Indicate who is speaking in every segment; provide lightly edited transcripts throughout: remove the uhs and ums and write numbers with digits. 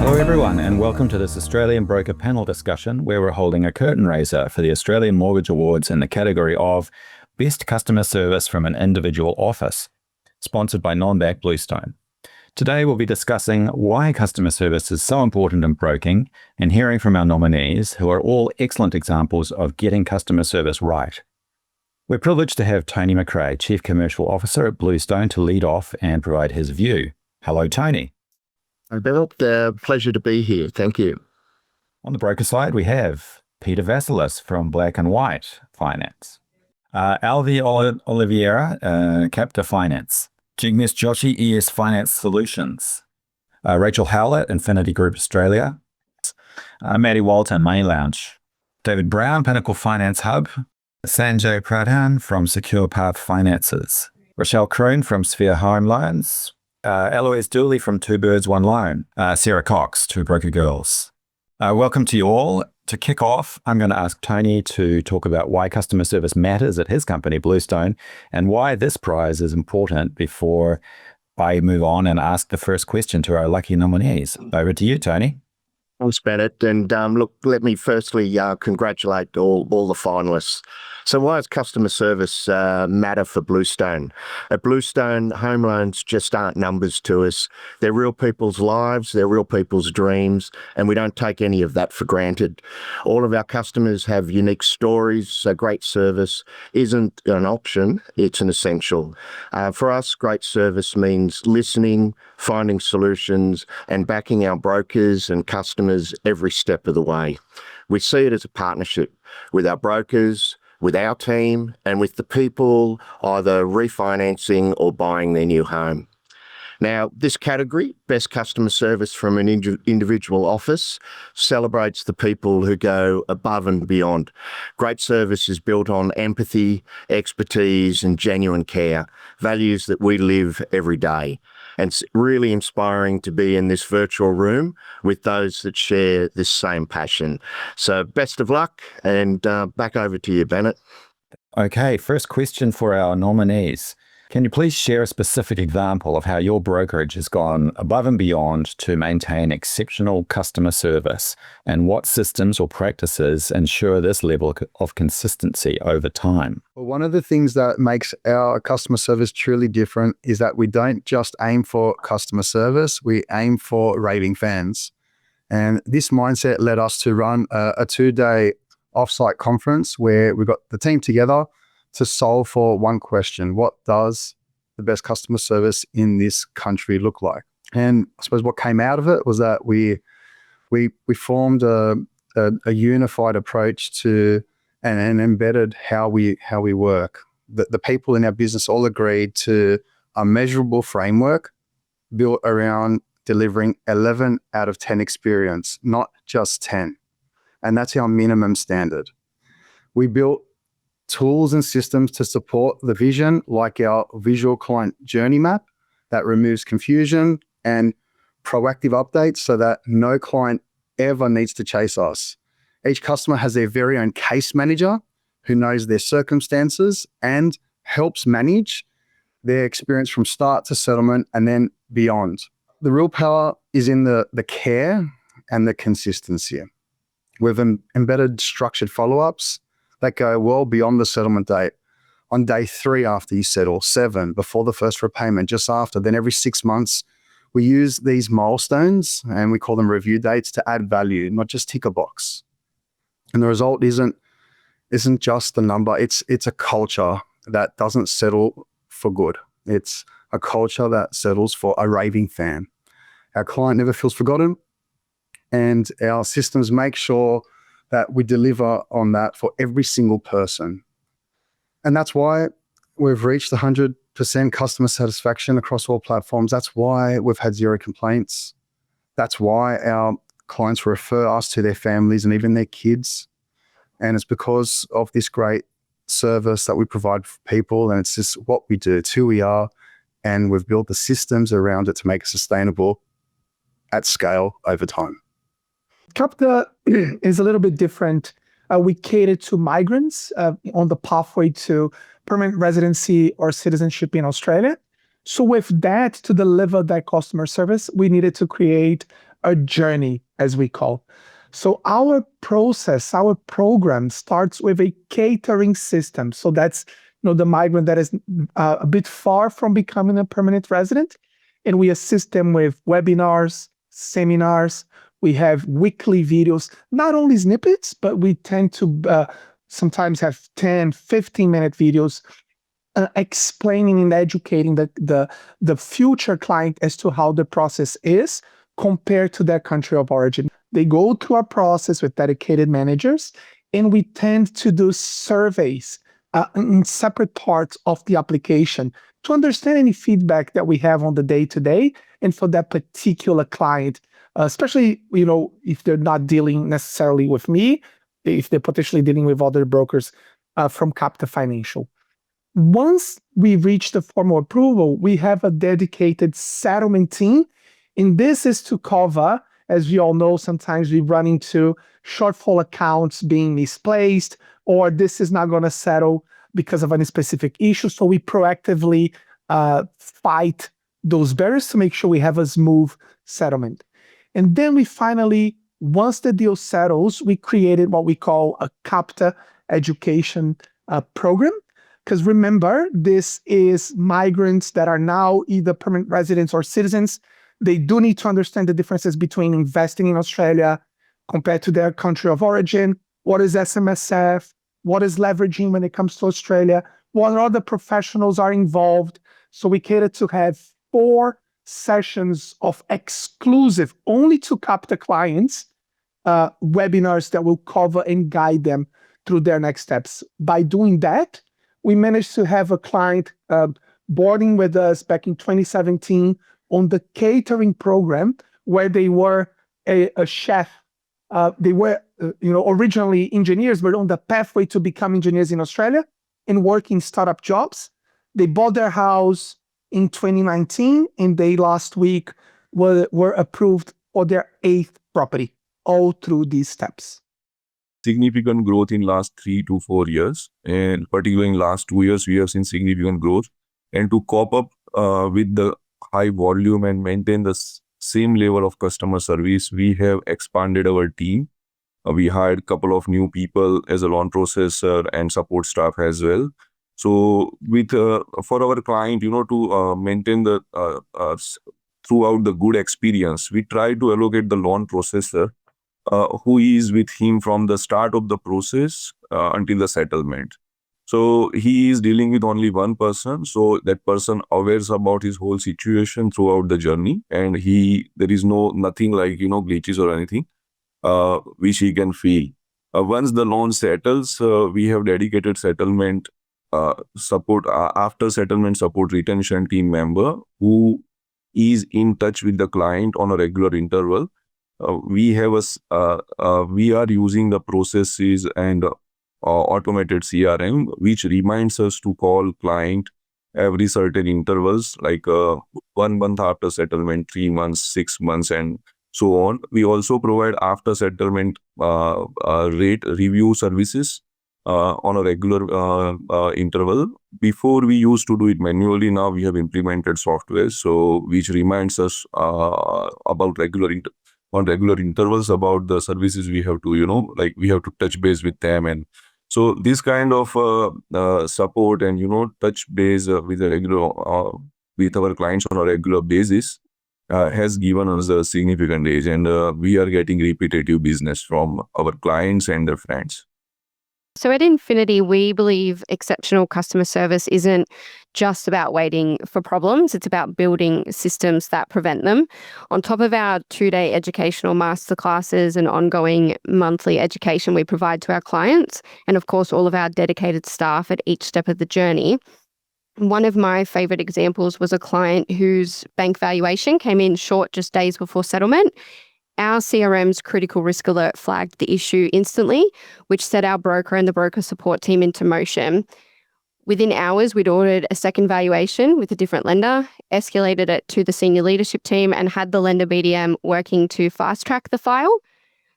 Speaker 1: Hello everyone, and welcome to this Australian Broker panel discussion where we're holding a curtain raiser for the Australian Mortgage Awards in the category of Best Customer Service from an Individual Office, sponsored by non-bank Bluestone. Today we'll be discussing why customer service is so important in broking and hearing from our nominees, who are all excellent examples of getting customer service right. We're privileged to have Tony McRae, Chief Commercial Officer at Bluestone, to lead off and provide his view. Hello, Tony.
Speaker 2: Bill, pleasure to be here. Thank you.
Speaker 1: On the broker side, we have Peter Vassilis from Black and White Finance, Alvi Oliveira, Capta Finance, Jignesh Joshi, ES Finance Solutions, Rachel Howlett, Infinity Group Australia, Maddie Walton, Money Lounge, David Brown, Pinnacle Finance Hub, Sanjay Pradhan from Secure Path Finances, Rochelle Kroon from Sphere Home Loans, Eloise Dooley from Two Birds, One Loan, Sarah Cox, Two Broker Girls. Welcome to you all. To kick off, I'm going to ask Tony to talk about why customer service matters at his company, Bluestone, and why this prize is important before I move on and ask the first question to our lucky nominees. Over to you, Tony.
Speaker 2: Thanks, Bennett. And look, let me firstly congratulate all the finalists. So why does customer service matter for Bluestone? At Bluestone, home loans just aren't numbers to us. They're real people's lives, they're real people's dreams, and we don't take any of that for granted. All of our customers have unique stories, so great service isn't an option, it's an essential. For us, great service means listening, finding solutions, and backing our brokers and customers every step of the way. We see it as a partnership with our brokers, with our team, and with the people either refinancing or buying their new home. Now, this category, Best Customer Service from an Individual Office, celebrates the people who go above and beyond. Great service is built on empathy, expertise, and genuine care, values that we live every day. And it's really inspiring to be in this virtual room with those that share this same passion. So best of luck, and back over to you, Bennett.
Speaker 1: Okay, first question for our nominees. Can you please share a specific example of how your brokerage has gone above and beyond to maintain exceptional customer service, and what systems or practices ensure this level of consistency over time?
Speaker 3: Well, one of the things that makes our customer service truly different is that we don't just aim for customer service, we aim for raving fans. And this mindset led us to run a 2-day offsite conference where we got the team together to solve for one question: what does the best customer service in this country look like? And I suppose what came out of it was that we formed a unified approach to and embedded how we work. The people in our business all agreed to a measurable framework built around delivering 11 out of 10 experience, not just 10. And that's our minimum standard. We built tools and systems to support the vision, like our visual client journey map that removes confusion, and proactive updates so that no client ever needs to chase us. Each customer has their very own case manager who knows their circumstances and helps manage their experience from start to settlement and then beyond. The real power is in the care and the consistency. We've embedded structured follow-ups that go well beyond the settlement date. On day 3 after you settle, 7 before the first repayment, just after, then every 6 months, we use these milestones and we call them review dates to add value, not just tick a box. And the result isn't just the number, it's a culture that doesn't settle for good. It's a culture that settles for a raving fan. Our client never feels forgotten, and our systems make sure that we deliver on that for every single person. And that's why we've reached 100% customer satisfaction across all platforms. That's why we've had 0 complaints. That's why our clients refer us to their families and even their kids. And it's because of this great service that we provide for people, and it's just what we do, it's who we are, and we've built the systems around it to make it sustainable at scale over time.
Speaker 4: Capta is a little bit different. We cater to migrants on the pathway to permanent residency or citizenship in Australia. So with that, to deliver that customer service, we needed to create a journey, as we call. So our process, our program starts with a catering system. So that's the migrant that is a bit far from becoming a permanent resident. And we assist them with webinars, seminars. We have weekly videos, not only snippets, but we tend to sometimes have 10, 15-minute videos explaining and educating the future client as to how the process is compared to their country of origin. They go through a process with dedicated managers, and we tend to do surveys in separate parts of the application to understand any feedback that we have on the day-to-day and for that particular client, especially if they're not dealing necessarily with me, if they're potentially dealing with other brokers from Capta Financial. Once we reach the formal approval, we have a dedicated settlement team, and this is to cover, as we all know, sometimes we run into shortfall accounts being misplaced, or this is not going to settle because of any specific issue. So we proactively fight those barriers to make sure we have a smooth settlement. And then we finally, once the deal settles, we created what we call a Capta education program. Because remember, this is migrants that are now either permanent residents or citizens. They do need to understand the differences between investing in Australia compared to their country of origin. What is SMSF? What is leveraging when it comes to Australia? What other professionals are involved? So we cater to have 4 sessions of exclusive, only to Capta clients, webinars that will cover and guide them through their next steps. By doing that, we managed to have a client boarding with us back in 2017 on the catering program, where they were a chef. They were, originally engineers, but on the pathway to become engineers in Australia and working startup jobs. They bought their house in 2019, and they last week were approved for their 8th property, all through these steps.
Speaker 5: Significant growth in last 3 to 4 years, and particularly in last 2 years, we have seen significant growth. And to cope up with the high volume and maintain the same level of customer service, we have expanded our team. We hired a couple of new people as a loan processor and support staff as well. So with for our client, to maintain the throughout the good experience, we try to allocate the loan processor who is with him from the start of the process until the settlement. So he is dealing with only one person, so that person aware about his whole situation throughout the journey, and there is nothing like glitches or anything which he can feel. Once the loan settles, we have dedicated settlement support, after settlement support retention team member who is in touch with the client on a regular interval. We are using the processes and automated CRM, which reminds us to call client every certain intervals, like 1 month after settlement, 3 months, 6 months, and so on. We also provide after settlement rate review services on a regular interval. Before we used to do it manually. Now we have implemented software, which reminds us about on regular intervals about the services we have to, we have to touch base with them. And so this kind of support and, touch base with with our clients on a regular basis has given us a significant edge, and we are getting repetitive business from our clients and their friends.
Speaker 6: So at Infinity, we believe exceptional customer service isn't just about waiting for problems. It's about building systems that prevent them. On top of our 2-day educational masterclasses and ongoing monthly education we provide to our clients, and of course, all of our dedicated staff at each step of the journey. One of my favorite examples was a client whose bank valuation came in short just days before settlement. Our CRM's critical risk alert flagged the issue instantly, which set our broker and the broker support team into motion. Within hours, we'd ordered a second valuation with a different lender, escalated it to the senior leadership team, and had the lender BDM working to fast-track the file.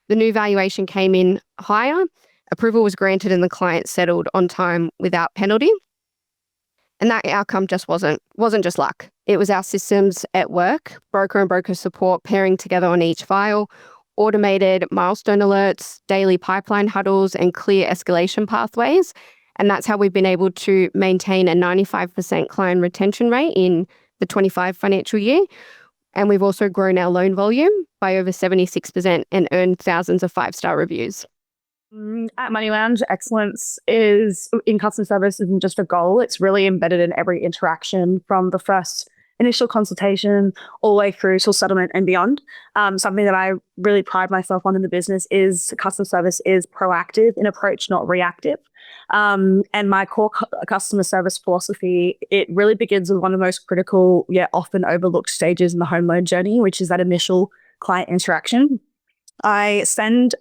Speaker 6: The new valuation came in higher, approval was granted, and the client settled on time without penalty. And that outcome just wasn't just luck. It was our systems at work, broker and broker support pairing together on each file, automated milestone alerts, daily pipeline huddles, and clear escalation pathways. And that's how we've been able to maintain a 95% client retention rate in the 25 financial year. And we've also grown our loan volume by over 76% and earned thousands of 5-star reviews.
Speaker 7: At Money Lounge, excellence is in customer service isn't just a goal. It's really embedded in every interaction from the first initial consultation all the way through till settlement and beyond. Something that I really pride myself on in the business is customer service is proactive in approach, not reactive. And my core customer service philosophy, it really begins with one of the most critical yet often overlooked stages in the home loan journey, which is that initial client interaction. I spend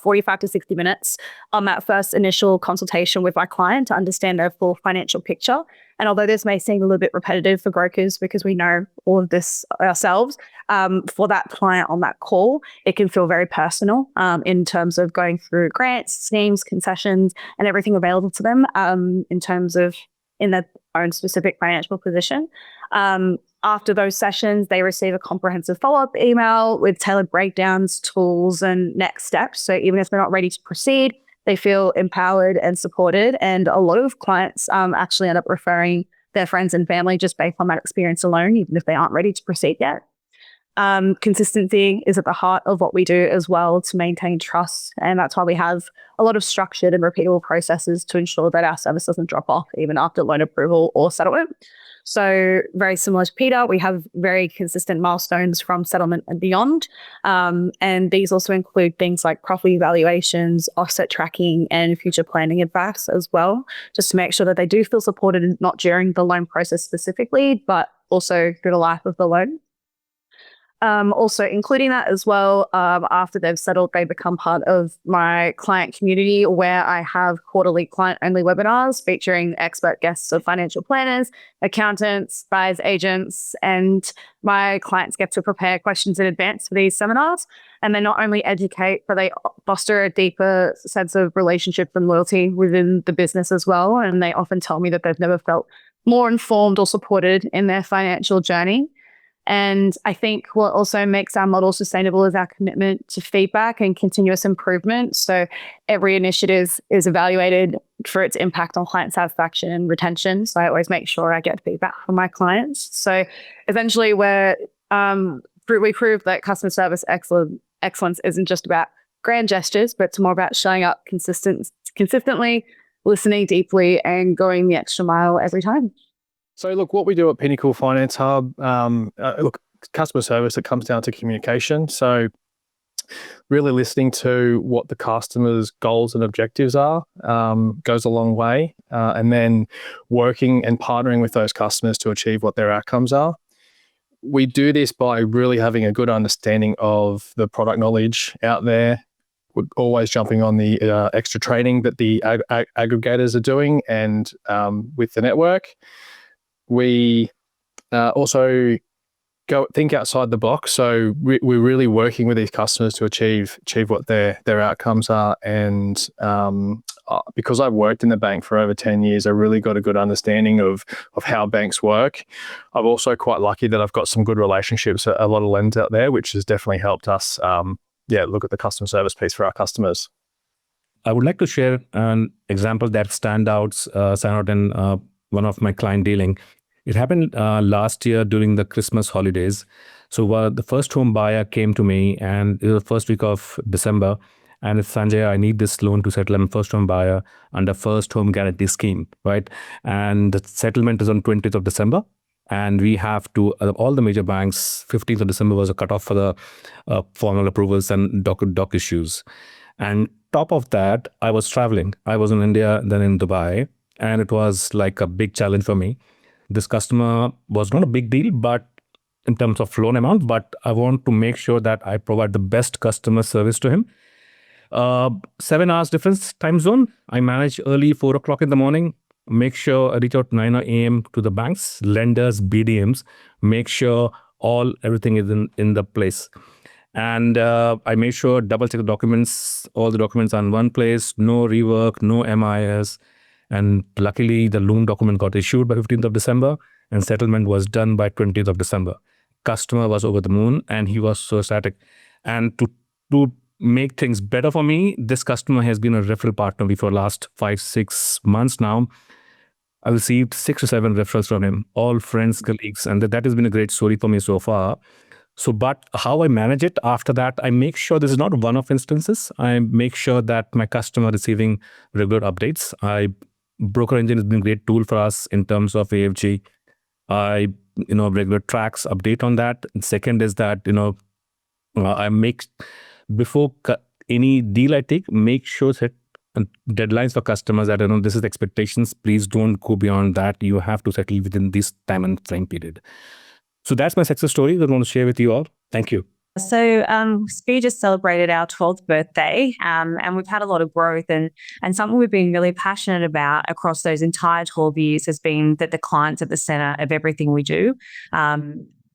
Speaker 7: 45 to 60 minutes on that first initial consultation with my client to understand their full financial picture. And although this may seem a little bit repetitive for brokers because we know all of this ourselves, for that client on that call, it can feel very personal in terms of going through grants, schemes, concessions, and everything available to them in terms of in their own specific financial position. After those sessions, they receive a comprehensive follow-up email with tailored breakdowns, tools, and next steps. So even if they're not ready to proceed, they feel empowered and supported. And a lot of clients actually end up referring their friends and family just based on that experience alone, even if they aren't ready to proceed yet. Consistency is at the heart of what we do as well to maintain trust. And that's why we have a lot of structured and repeatable processes to ensure that our service doesn't drop off even after loan approval or settlement. So very similar to Peter, we have very consistent milestones from settlement and beyond. And these also include things like property evaluations, offset tracking, and future planning advice as well, just to make sure that they do feel supported, not during the loan process specifically, but also through the life of the loan. Also including that as well, after they've settled, they become part of my client community where I have quarterly client-only webinars featuring expert guests of financial planners, accountants, buyers agents, and my clients get to prepare questions in advance for these seminars. And they not only educate, but they foster a deeper sense of relationship and loyalty within the business as well. And they often tell me that they've never felt more informed or supported in their financial journey. And I think what also makes our model sustainable is our commitment to feedback and continuous improvement. So every initiative is evaluated for its impact on client satisfaction and retention. So I always make sure I get feedback from my clients. So essentially we prove that customer service excellence isn't just about grand gestures, but it's more about showing up consistently, listening deeply, and going the extra mile every time.
Speaker 8: So look, what we do at Pinnacle Finance Hub, customer service, it comes down to communication. So really listening to what the customer's goals and objectives are goes a long way. And then working and partnering with those customers to achieve what their outcomes are. We do this by really having a good understanding of the product knowledge out there. We're always jumping on the extra training that the aggregators are doing and with the network. We also think outside the box. So we're really working with these customers to achieve what their outcomes are. And because I've worked in the bank for over 10 years, I really got a good understanding of how banks work. I'm also quite lucky that I've got some good relationships, a lot of lenders out there, which has definitely helped us look at the customer service piece for our customers.
Speaker 9: I would like to share an example that stands out in one of my client dealing. It happened last year during the Christmas holidays. So the first home buyer came to me, and it was the first week of December. And it's Sanjay, I need this loan to settle. I'm a first home buyer under first home guarantee scheme, right? And the settlement is on 20th of December. And we have to, all the major banks, 15th of December was a cutoff for the formal approvals and doc issues. And top of that, I was traveling. I was in India, then in Dubai. And it was like a big challenge for me. This customer was not a big deal, but in terms of loan amount, but I want to make sure that I provide the best customer service to him. 7 hours difference time zone. I manage early 4 o'clock in the morning, make sure I reach out 9 a.m. to the banks, lenders, BDMs, make sure everything is in the place. And I made sure double check the documents, all the documents are in one place, no rework, no MIS. And luckily, the loan document got issued by 15th of December and settlement was done by 20th of December. Customer was over the moon and he was so ecstatic. And to make things better for me, this customer has been a referral partner for the last 5-6 months now. I received 6 to 7 referrals from him, all friends, colleagues, and that has been a great story for me so far. So, but how I manage it after that, I make sure this is not one-off instances. I make sure that my customer receiving regular updates. Broker Engine has been a great tool for us in terms of AFG. Regular tracks update on that. And second is that, I make, before any deal I take, make sure that deadlines for customers that, this is the expectations. Please don't go beyond that. You have to settle within this time and frame period. So that's my success story that I want to share with you all. Thank you.
Speaker 10: So we just celebrated our 12th birthday and we've had a lot of growth and something we've been really passionate about across those entire 12 years has been that the client's at the center of everything we do.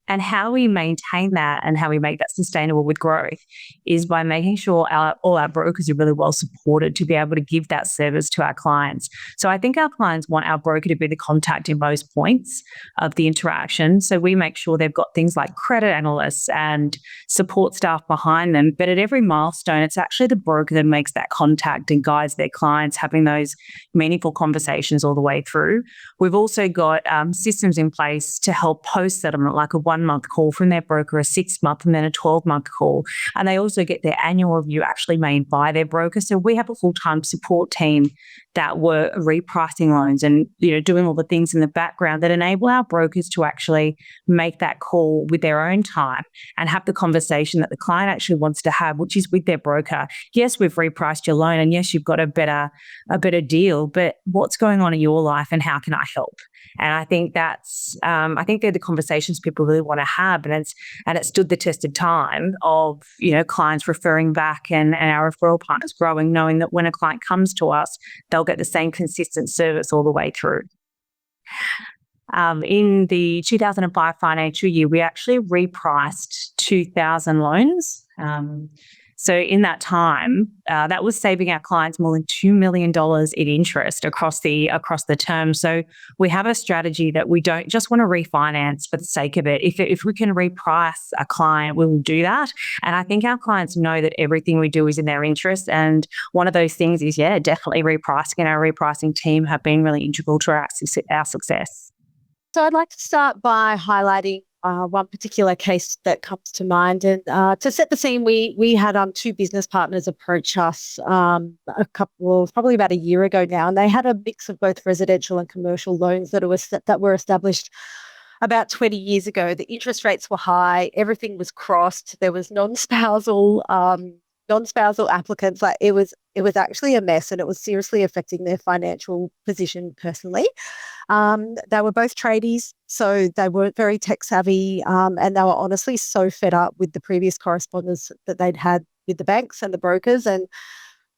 Speaker 10: And how we maintain that and how we make that sustainable with growth is by making sure all our brokers are really well supported to be able to give that service to our clients. So I think our clients want our broker to be the contact in most points of the interaction. So we make sure they've got things like credit analysts and support staff behind them. But at every milestone, it's actually the broker that makes that contact and guides their clients having those meaningful conversations all the way through. We've also got systems in place to help post-settlement, like a 1-month call from their broker, a 6-month and then a 12-month call. And they also get their annual review actually made by their broker. So we have a full-time support team that were repricing loans and doing all the things in the background that enable our brokers to actually make that call with their own time and have the conversation that the client actually wants to have, which is with their broker. Yes, we've repriced your loan and yes, you've got a better deal, but what's going on in your life and how can I help? And I think I think they're the conversations people really want to have, and it stood the test of time of clients referring back and our referral partners growing, knowing that when a client comes to us, they'll get the same consistent service all the way through. In the 2005 financial year, we actually repriced 2,000 loans. So in that time, that was saving our clients more than $2 million in interest across the term. So we have a strategy that we don't just want to refinance for the sake of it. If we can reprice a client, we will do that. And I think our clients know that everything we do is in their interest. And one of those things is, definitely repricing, and our repricing team have been really integral to our success.
Speaker 11: So I'd like to start by highlighting one particular case that comes to mind. And to set the scene, we had 2 business partners approach us probably about a year ago now, and they had a mix of both residential and commercial loans that were established about 20 years ago. The interest rates were high, everything was crossed, there was non-spousal applicants. Like it was actually a mess, and it was seriously affecting their financial position personally. They were both tradies, so they weren't very tech savvy, and they were honestly so fed up with the previous correspondence that they'd had with the banks and the brokers. And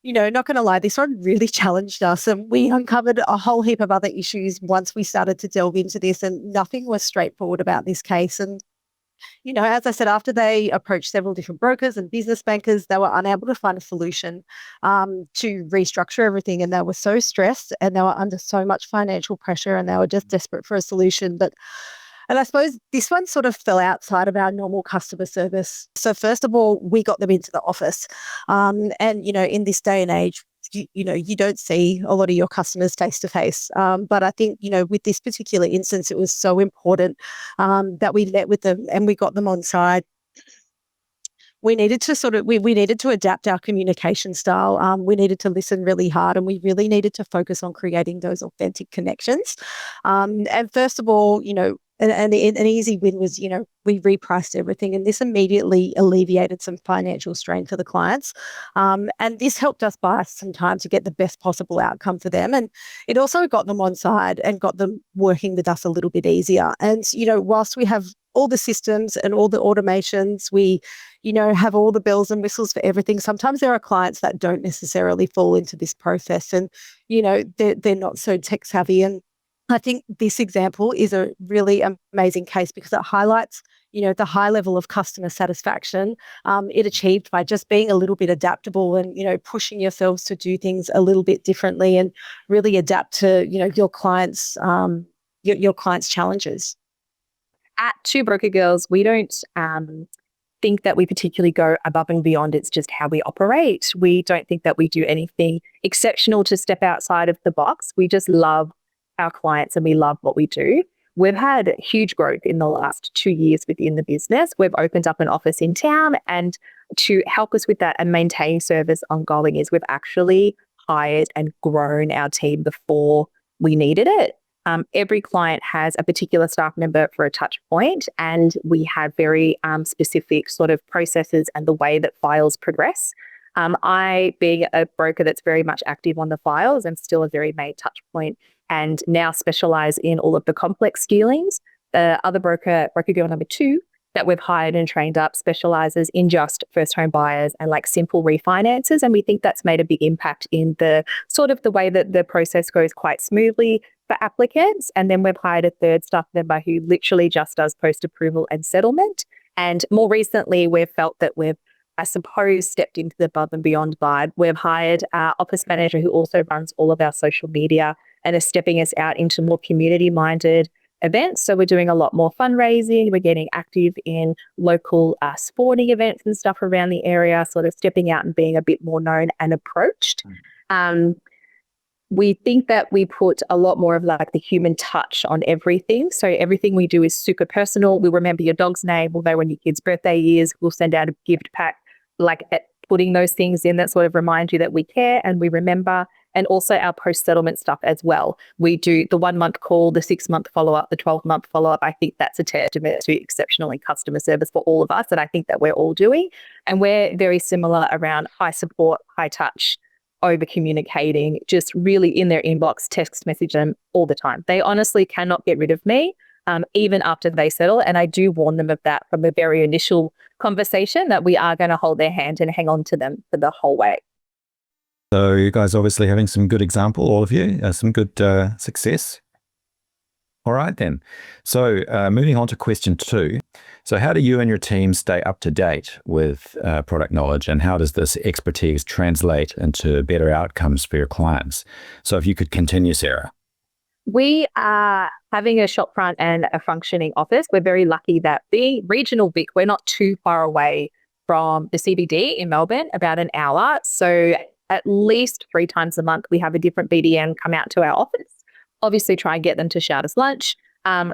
Speaker 11: not going to lie, this one really challenged us, and we uncovered a whole heap of other issues once we started to delve into this, and nothing was straightforward about this case. And as I said, after they approached several different brokers and business bankers, they were unable to find a solution to restructure everything. And they were so stressed and they were under so much financial pressure, and they were just desperate for a solution. And I suppose this one sort of fell outside of our normal customer service. So first of all, we got them into the office. And, in this day and age, you don't see a lot of your customers face to face. But I think, with this particular instance, it was so important that we met with them and we got them on side. We needed to we needed to adapt our communication style. We needed to listen really hard, and we really needed to focus on creating those authentic connections. And first of all, an easy win was, we repriced everything, and this immediately alleviated some financial strain for the clients. And this helped us buy some time to get the best possible outcome for them. And it also got them on side and got them working with us a little bit easier. And, whilst we have all the systems and all the automations, we, have all the bells and whistles for everything, sometimes there are clients that don't necessarily fall into this process, and, they're not so tech savvy. And I think this example is a really amazing case because it highlights, the high level of customer satisfaction, it achieved by just being a little bit adaptable and, pushing yourselves to do things a little bit differently and really adapt to, your clients' challenges.
Speaker 12: At Two Broker Girls, we don't think that we particularly go above and beyond. It's just how we operate. We don't think that we do anything exceptional to step outside of the box. We just love our clients and we love what we do. We've had huge growth in the last 2 years within the business. We've opened up an office in town, and to help us with that and maintain service ongoing is we've actually hired and grown our team before we needed it. Every client has a particular staff member for a touch point, and we have very specific sort of processes and the way that files progress. I, being a broker that's very much active on the files, am still a very main touch point and now specialize in all of the complex dealings. The other broker girl number 2, that we've hired and trained up specializes in just first home buyers and like simple refinances. And we think that's made a big impact in the sort of the way that the process goes quite smoothly for applicants. And then we've hired a third staff member who literally just does post-approval and settlement. And more recently, we've felt that we've, I suppose, stepped into the above and beyond vibe. We've hired our office manager who also runs all of our social media and is stepping us out into more community-minded events. So we're doing a lot more fundraising. We're getting active in local sporting events and stuff around the area, sort of stepping out and being a bit more known and approached. We think that we put a lot more of like the human touch on everything. So everything we do is super personal. We'll remember your dog's name. We'll know when your kid's birthday is. We'll send out a gift pack, like putting those things in that sort of remind you that we care and we remember. And also our post-settlement stuff as well. We do the 1 month call, the 6 month follow-up, the 12-month follow-up. I think that's a testament to exceptional customer service for all of us, and I think that we're all doing. And we're very similar around high support, high touch, over communicating, just really in their inbox, text message them all the time. They honestly cannot get rid of me, even after they settle. And I do warn them of that from a very initial conversation, that we are going to hold their hand and hang on to them for the whole way.
Speaker 1: So you guys obviously having some good example, all of you, some good success. All right then. So moving on to question 2. So how do you and your team stay up to date with product knowledge, and how does this expertise translate into better outcomes for your clients? So if you could continue, Sarah.
Speaker 12: We are having a shopfront and a functioning office. We're very lucky that being regional Vic, we're not too far away from the CBD in Melbourne, about an hour. So at least 3 times a month, we have a different BDM come out to our office. Obviously, try and get them to shout us lunch,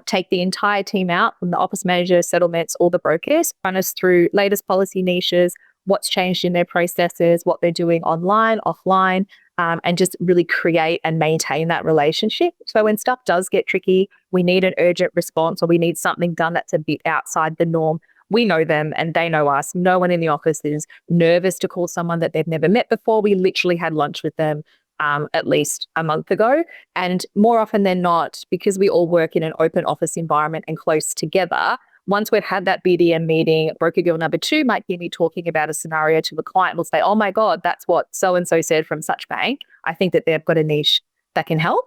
Speaker 12: take the entire team out from the office manager, settlements, all the brokers, run us through latest policy niches, what's changed in their processes, what they're doing online, offline, and just really create and maintain that relationship. So when stuff does get tricky, we need an urgent response or we need something done that's a bit outside the norm, we know them and they know us. No one in the office is nervous to call someone that they've never met before. We literally had lunch with them at least a month ago. And more often than not, because we all work in an open office environment and close together, once we've had that BDM meeting, broker girl number 2 might hear me talking about a scenario to a client. We'll say, oh my God, that's what so-and-so said from such bank. I think that they've got a niche that can help.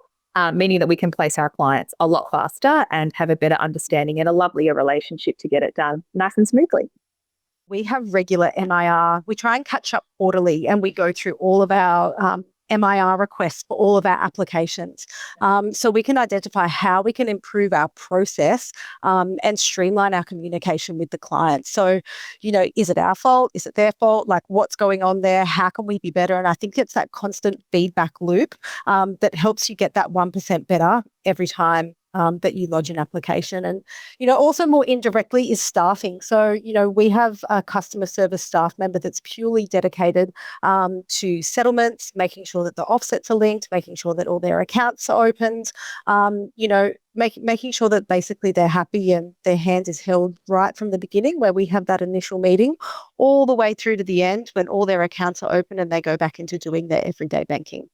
Speaker 12: Meaning that we can place our clients a lot faster and have a better understanding and a lovelier relationship to get it done nice and smoothly.
Speaker 11: We have regular MIR. We try and catch up quarterly, and we go through all of our MIR requests for all of our applications. So we can identify how we can improve our process and streamline our communication with the client. So, is it our fault? Is it their fault? Like, what's going on there? How can we be better? And I think it's that constant feedback loop that helps you get that 1% better every time that you lodge an application. And, also more indirectly is staffing. So, we have a customer service staff member that's purely dedicated to settlements, making sure that the offsets are linked, making sure that all their accounts are opened, making sure that basically they're happy and their hand is held right from the beginning where we have that initial meeting all the way through to the end when all their accounts are open and they go back into doing their everyday banking.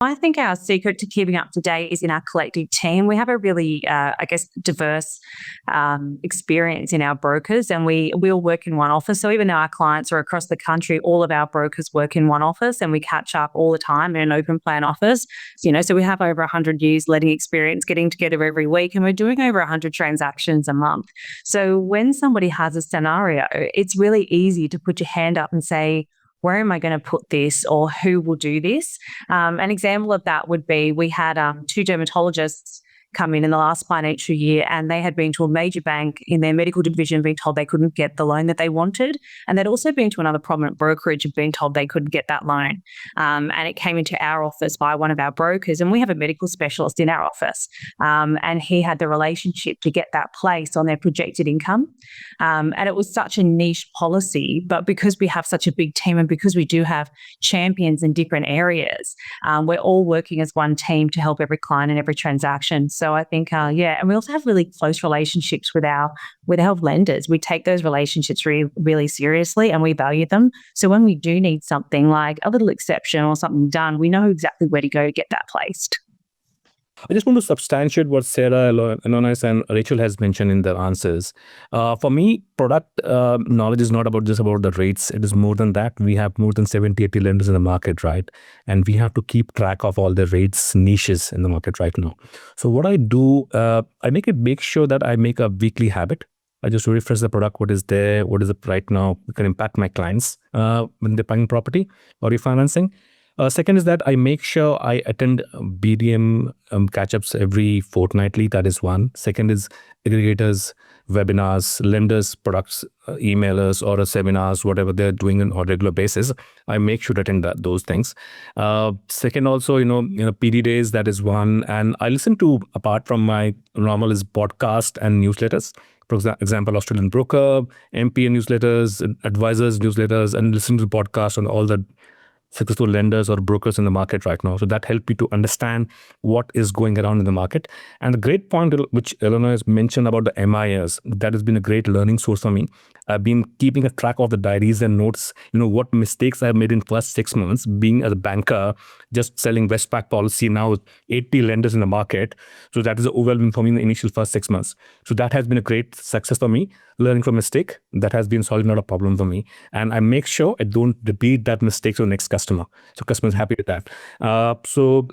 Speaker 10: I think our secret to keeping up to date is in our collective team. We have a really, diverse experience in our brokers, and we all work in one office. So even though our clients are across the country, all of our brokers work in one office, and we catch up all the time in an open plan office. So we have over 100 years letting experience, getting together every week, and we're doing over 100 transactions a month. So when somebody has a scenario, it's really easy to put your hand up and say, where am I going to put this, or who will do this? An example of that would be we had 2 dermatologists come in the last financial year, and they had been to a major bank in their medical division being told they couldn't get the loan that they wanted. And they'd also been to another prominent brokerage and been told they couldn't get that loan. And it came into our office by one of our brokers, and we have a medical specialist in our office. And he had the relationship to get that placed on their projected income. And it was such a niche policy, but because we have such a big team and because we do have champions in different areas, we're all working as one team to help every client and every transaction. So I think, and we also have really close relationships with our lenders. We take those relationships really seriously, and we value them. So when we do need something like a little exception or something done, we know exactly where to go to get that placed.
Speaker 9: I just want to substantiate what Sarah, Eloise, and Rachel has mentioned in their answers. For me, product knowledge is not just about the rates. It is more than that. We have more than 70, 80 lenders in the market, right? And we have to keep track of all the rates niches in the market right now. So what I do, I make sure that I make a weekly habit. I just refresh the product, what is there, what is it right now, it can impact my clients when they're buying property or refinancing. Second is that I make sure I attend BDM catch-ups every fortnightly. That is one. Second is aggregators, webinars, lenders, products, emailers, or seminars, whatever they're doing on a regular basis. I make sure to attend those things. Second, also, PD days, that is one. And I listen to, apart from my normal, is podcast and newsletters. For example, Australian Broker, MPA newsletters, advisors newsletters, and listen to the podcast on all the successful lenders or brokers in the market right now. So that helped me to understand what is going around in the market. And the great point which Eleanor has mentioned about the MIS, that has been a great learning source for me. I've been keeping a track of the diaries and notes, what mistakes I've made in first 6 months, being as a banker, just selling Westpac policy now, 80 lenders in the market. So that is overwhelming for me in the initial first 6 months. So that has been a great success for me. Learning from mistake, that has been solving not a problem for me. And I make sure I don't repeat that mistake to the next customer. So customer is happy with that. So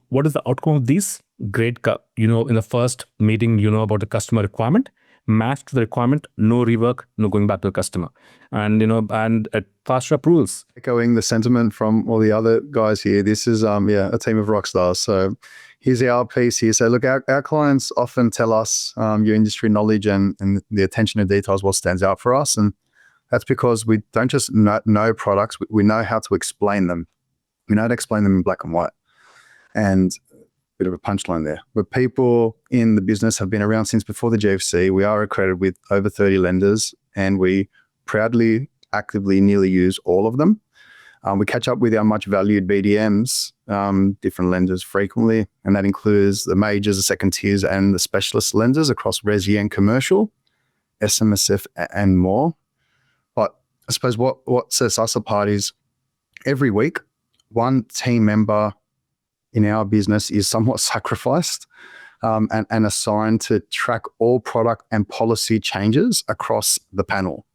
Speaker 9: what is the outcome of these? Great, in the first meeting, about the customer requirement, match to the requirement, no rework, no going back to the customer. And, and faster approvals.
Speaker 3: Echoing the sentiment from all the other guys here, this is, a team of rock stars. So here's our piece here. So look, our clients often tell us your industry knowledge and the attention to detail is what stands out for us. And that's because we don't just know products, we know how to explain them. We know how to explain them in black and white. And bit of a punchline there. But people in the business have been around since before the GFC. We are accredited with over 30 lenders, and we proudly, actively nearly use all of them. We catch up with our much valued BDMs, different lenders frequently, and that includes the majors, the second tiers, and the specialist lenders across resi and commercial, SMSF, and more. But I suppose what sets us apart is every week, one team member in our business is somewhat sacrificed and assigned to track all product and policy changes across the panel.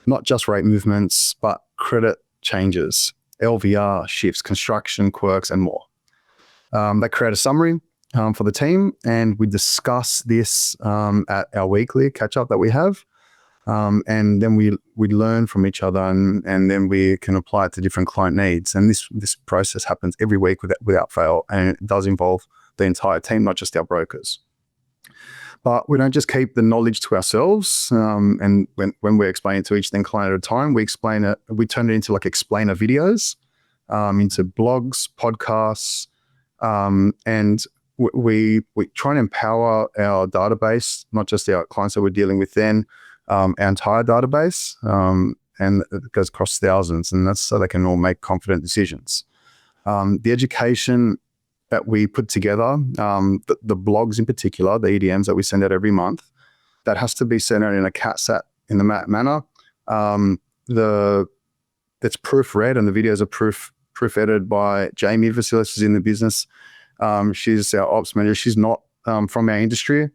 Speaker 3: Not just rate movements, but credit changes, LVR shifts, construction quirks, and more. They create a summary for the team, and we discuss this at our weekly catch-up that we have. And then we learn from each other, and then we can apply it to different client needs. And this process happens every week without fail, and it does involve the entire team, not just our brokers. But we don't just keep the knowledge to ourselves. And when we explain it to each client at a time, we turn it into like explainer videos, into blogs, podcasts, and we try and empower our database, not just our clients that we're dealing with then, our entire database, and it goes across thousands, and that's so they can all make confident decisions. The education that we put together, the blogs in particular, the EDMs that we send out every month, that has to be sent out in a CATSAT in the manner. That's proofread, and the videos are spearheaded by Jamie Vasilis, is in the business. She's our ops manager. She's not from our industry.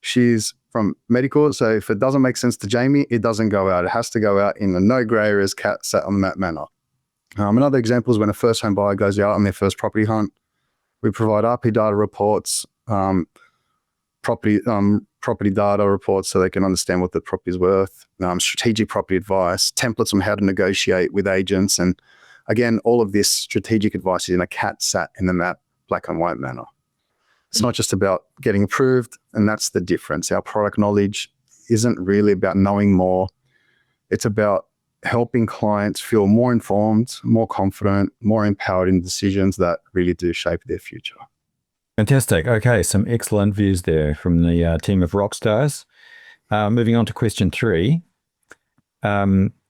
Speaker 3: She's from medical. So if it doesn't make sense to Jamie, it doesn't go out. It has to go out in the no grey areas sat on that manner. Another example is when a first home buyer goes out on their first property hunt. We provide RP data reports, property data reports so they can understand what the property is worth, strategic property advice, templates on how to negotiate with agents. And again, all of this strategic advice is in a cat sat in the map, black and white manner. It's not just about getting approved, and that's the difference. Our product knowledge isn't really about knowing more. It's about helping clients feel more informed, more confident, more empowered in decisions that really do shape their future.
Speaker 1: Fantastic. Okay, some excellent views there from the team of rockstars. Moving on to question 3.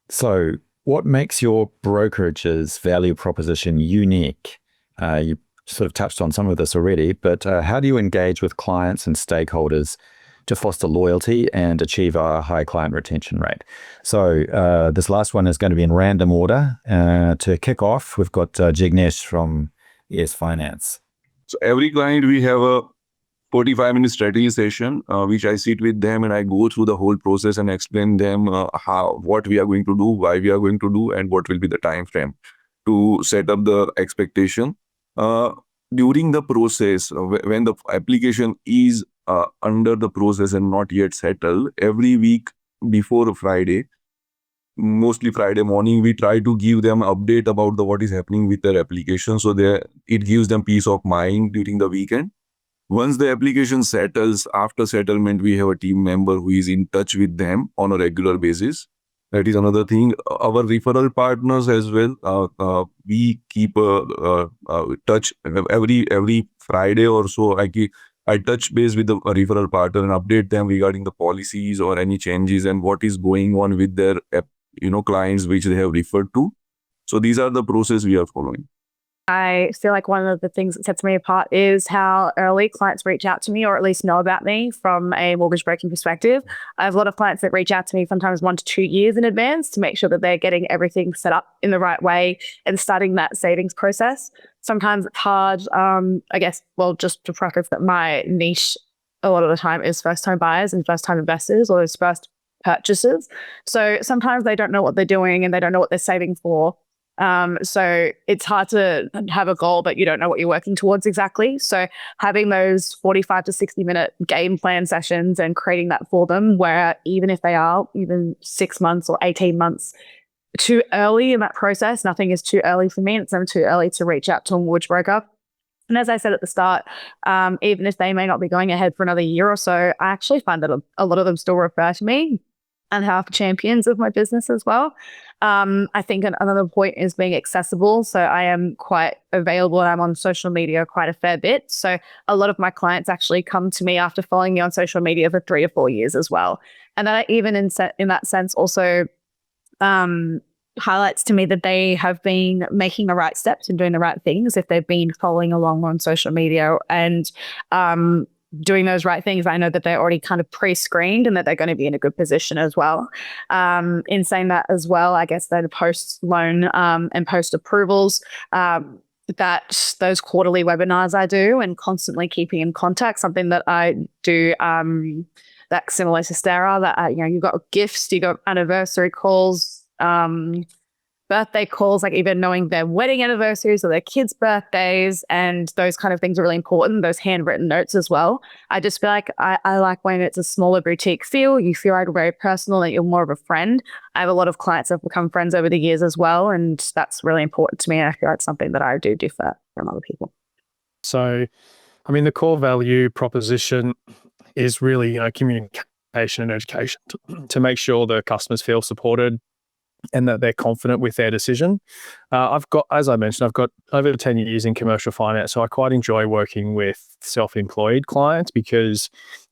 Speaker 1: So what makes your brokerage's value proposition unique? You sort of touched on some of this already, but how do you engage with clients and stakeholders to foster loyalty and achieve a high client retention rate? So this last one is going to be in random order. To kick off, we've got Jignesh from ES Finance.
Speaker 5: So every client, we have a 45-minute strategy session, which I sit with them and I go through the whole process and explain them what we are going to do, why we are going to do, and what will be the time frame to set up the expectation. During the process, when the application is under the process and not yet settled, every week before Friday, mostly Friday morning, we try to give them update about what is happening with their application, so it gives them peace of mind during the weekend. Once the application settles, after settlement, we have a team member who is in touch with them on a regular basis. That is another thing. Our referral partners as well, we keep a touch every Friday or so. I touch base with the referral partner and update them regarding the policies or any changes and what is going on with their clients which they have referred to. So these are the process we are following.
Speaker 7: I feel like one of the things that sets me apart is how early clients reach out to me, or at least know about me from a mortgage broking perspective. I have a lot of clients that reach out to me sometimes 1 to 2 years in advance to make sure that they're getting everything set up in the right way and starting that savings process. Sometimes it's hard, I guess, just to preface that my niche a lot of the time is first-time buyers and first-time investors, or those first purchases. So sometimes they don't know what they're doing and they don't know what they're saving for. So it's hard to have a goal, but you don't know what you're working towards exactly. So having those 45 to 60-minute game plan sessions and creating that for them, where even if they are even 6 months or 18 months too early in that process, nothing is too early for me. It's never too early to reach out to a mortgage broker. And as I said at the start, even if they may not be going ahead for another year or so, I actually find that a lot of them still refer to me and have champions of my business as well. I think another point is being accessible. So I am quite available and I'm on social media quite a fair bit. So a lot of my clients actually come to me after following me on social media for 3 or 4 years as well. And that even in that sense also highlights to me that they have been making the right steps and doing the right things if they've been following along on social media and doing those right things. I know that they're already kind of pre-screened and that they're going to be in a good position as well. In saying that as well, I guess then post-loan and post-approvals, that those quarterly webinars I do and constantly keeping in contact, something that I do that's similar to Stara, that you've got gifts, you've got anniversary calls, birthday calls, like even knowing their wedding anniversaries or their kids' birthdays, and those kind of things are really important, those handwritten notes as well. I just feel like I like when it's a smaller boutique feel, you feel like very personal, that you're more of a friend. I have a lot of clients that have become friends over the years as well, and that's really important to me. And I feel like it's something that I do differ from other people.
Speaker 8: So, I mean, the core value proposition is really, communication and education to make sure the customers feel supported and that they're confident with their decision. As I mentioned, I've got over 10 years in commercial finance, so I quite enjoy working with self-employed clients because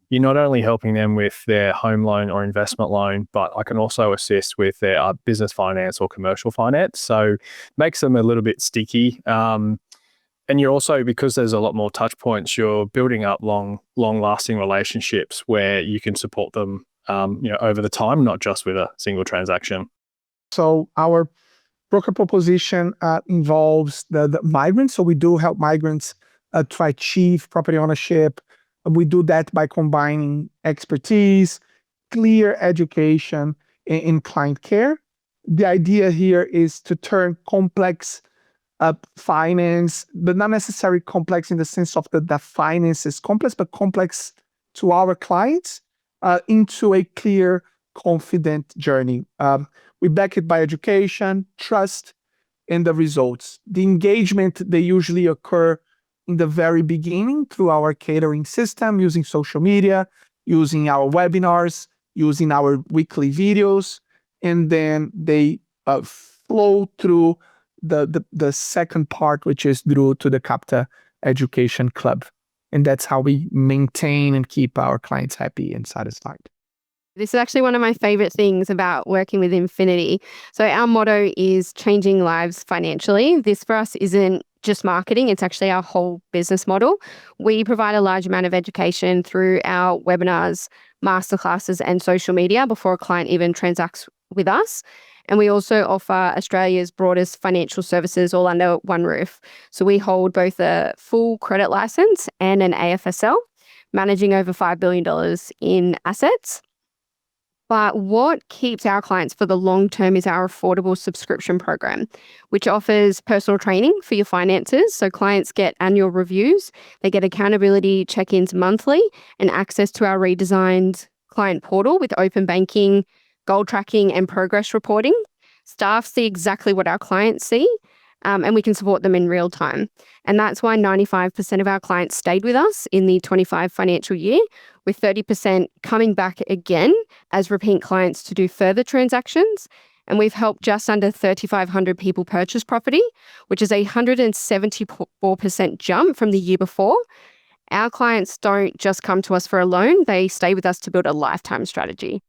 Speaker 8: you're not only helping them with their home loan or investment loan, but I can also assist with their business finance or commercial finance. So makes them a little bit sticky. And you're also, because there's a lot more touch points, you're building up long-lasting relationships where you can support them over the time, not just with a single transaction.
Speaker 4: So our broker proposition involves the migrants. So we do help migrants to achieve property ownership. We do that by combining expertise, clear education, and client care. The idea here is to turn complex finance, but not necessarily complex in the sense of the finance is complex, but complex to our clients into a clear, confident journey. We back it by education, trust, and the results. The engagement, they usually occur in the very beginning through our catering system, using social media, using our webinars, using our weekly videos, and then they flow through the second part, which is through to the Capta Education Club. And that's how we maintain and keep our clients happy and satisfied.
Speaker 6: This is actually one of my favorite things about working with Infinity. So our motto is changing lives financially. This for us isn't just marketing, it's actually our whole business model. We provide a large amount of education through our webinars, masterclasses, and social media before a client even transacts with us. And we also offer Australia's broadest financial services all under one roof. So we hold both a full credit license and an AFSL, managing over $5 billion in assets. But what keeps our clients for the long term is our affordable subscription program, which offers personal training for your finances. So clients get annual reviews, they get accountability check-ins monthly, and access to our redesigned client portal with open banking, goal tracking, and progress reporting. Staff see exactly what our clients see, and we can support them in real time. And that's why 95% of our clients stayed with us in the 25 financial year, with 30% coming back again as repeat clients to do further transactions. And we've helped just under 3,500 people purchase property, which is a 174% jump from the year before. Our clients don't just come to us for a loan, they stay with us to build a lifetime strategy.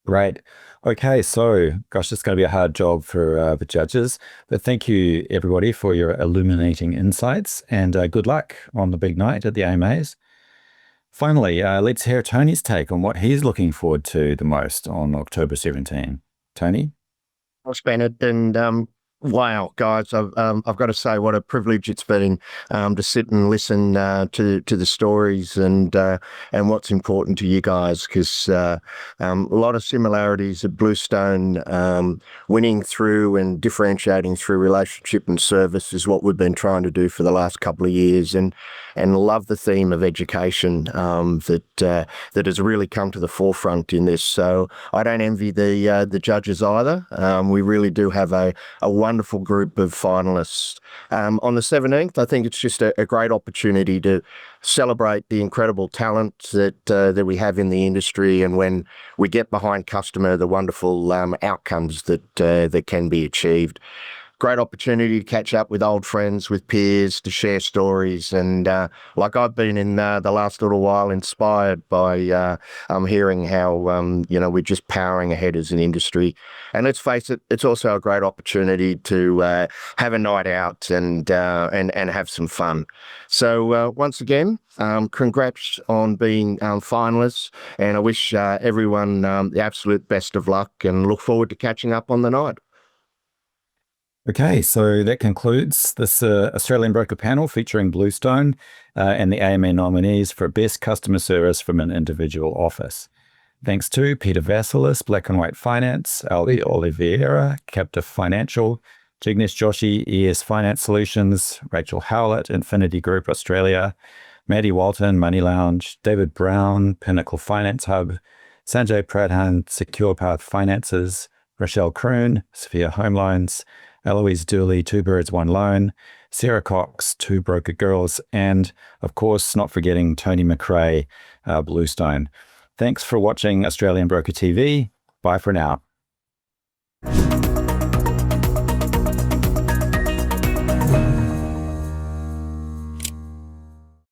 Speaker 1: Great. Okay, so gosh, it's going to be a hard job for the judges, but thank you everybody for your illuminating insights, and good luck on the big night at the AMAs. Finally, let's hear Tony's take on what he's looking forward to the most on October 17. Tony?
Speaker 2: Thanks, Bennett, and wow, guys, I've got to say what a privilege it's been to sit and listen to the stories and what's important to you guys, because a lot of similarities at Bluestone. Winning through and differentiating through relationship and service is what we've been trying to do for the last couple of years, and love the theme of education that has really come to the forefront in this. So I don't envy the judges either. We really do have a wonderful group of finalists. On the 17th, I think it's just a great opportunity to celebrate the incredible talent that we have in the industry, and when we get behind customer, the wonderful outcomes that can be achieved. Great opportunity to catch up with old friends, with peers, to share stories. And like I've been in the last little while inspired by hearing how, we're just powering ahead as an industry. And let's face it, it's also a great opportunity to have a night out and have some fun. So once again, congrats on being finalists, and I wish everyone the absolute best of luck, and look forward to catching up on the night.
Speaker 1: Okay, so that concludes this Australian Broker panel featuring Bluestone and the AMA nominees for Best Customer Service from an Individual Office. Thanks to Peter Vassilis, Black and White Finance, Aldi Oliveira, Capta Financial, Jignesh Joshi, ES Finance Solutions, Rachel Howlett, Infinity Group Australia, Maddie Walton, Money Lounge, David Brown, Pinnacle Finance Hub, Sanjay Pradhan, Secure Path Finances, Rochelle Kroon, Sophia Home Loans, Eloise Dooley, Two Birds, One Loan, Sarah Cox, Two Broker Girls, and of course, not forgetting Tony McRae, Bluestone. Thanks for watching Australian Broker TV. Bye for now.